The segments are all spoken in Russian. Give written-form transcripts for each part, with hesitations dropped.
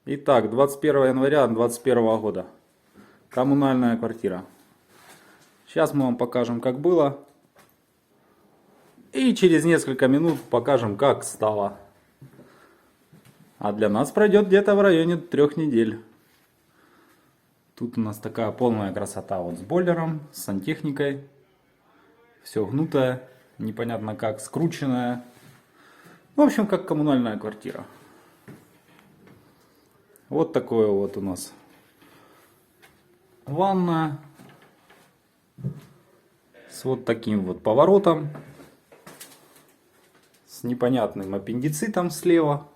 Итак, 21 января 2021 года. Коммунальная квартира. Сейчас мы вам покажем, как было. И через несколько минут покажем, как стало. А для нас пройдет где-то в районе 3 недель. Тут у нас такая полная красота. Вот с бойлером, с сантехникой. Все гнутое, непонятно как, скрученное. В общем, как коммунальная квартира. Вот такое вот у нас ванна. С вот таким вот поворотом. С непонятным аппендицитом слева.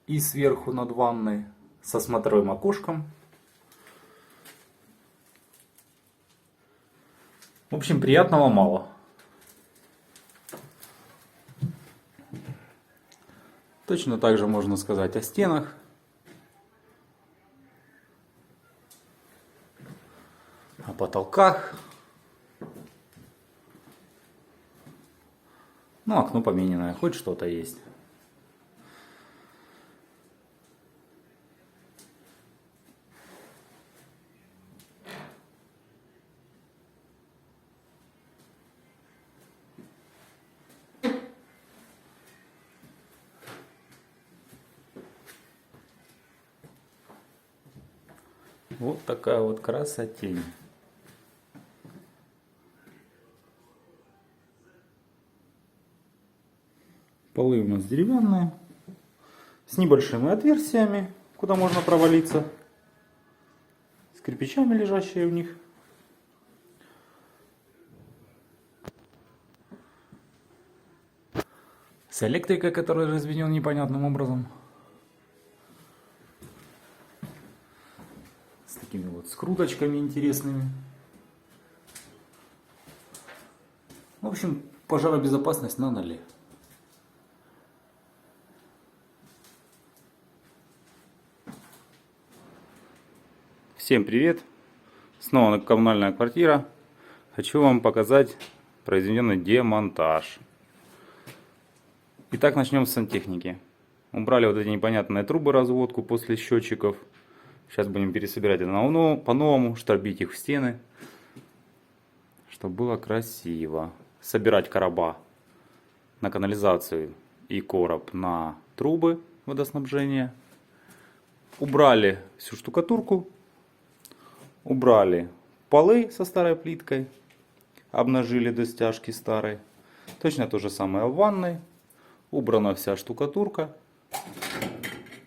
И сверху над ванной. Со смотровым окошком. В общем, приятного мало. Точно так же можно сказать о стенах. О потолках. Ну, окно помененное, хоть что-то есть. Вот такая вот красотень. Полы у нас деревянные, с небольшими отверстиями, куда можно провалиться, с кирпичами, лежащие в них. С электрикой, который разведен непонятным образом. С такими вот скруточками интересными. В общем, пожаробезопасность на нуле. Всем привет! Снова коммунальная квартира. Хочу вам показать произведенный демонтаж. Итак, начнем с сантехники. Убрали вот эти непонятные трубы, разводку после счетчиков. Сейчас будем пересобирать это по-новому, штробить их в стены, чтобы было красиво. Собирать короба на канализацию и короб на трубы водоснабжения. Убрали всю штукатурку. Убрали полы со старой плиткой. Обнажили до стяжки старой. Точно то же самое в ванной. Убрана вся штукатурка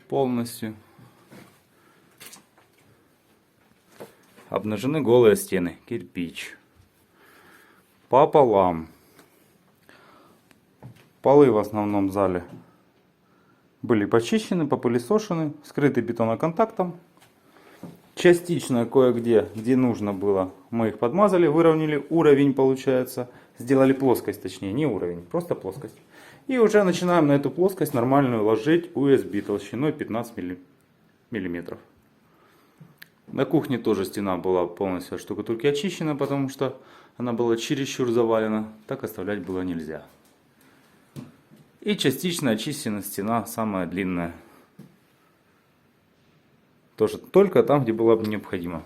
полностью. Обнажены голые стены. Кирпич. Пополам. Полы в основном зале были почищены, попылесошены, скрыты бетоноконтактом. Частично кое-где, где нужно было, мы их подмазали, выровняли уровень, получается. Сделали плоскость, точнее, не уровень, просто плоскость. И уже начинаем на эту плоскость нормальную ложить USB толщиной 15 миллиметров. На кухне тоже стена была полностью от штукатурки очищена, потому что она была чересчур завалена. Так оставлять было нельзя. И частично очищена стена, самая длинная. Тоже только там, где было бы необходимо.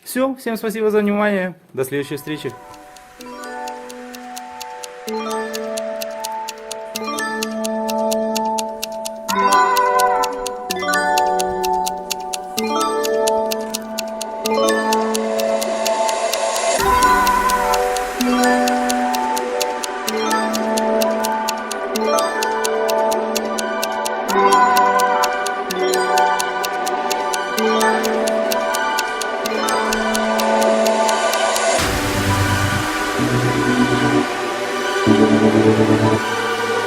Все, всем спасибо за внимание. До следующей встречи.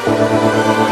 Thank you.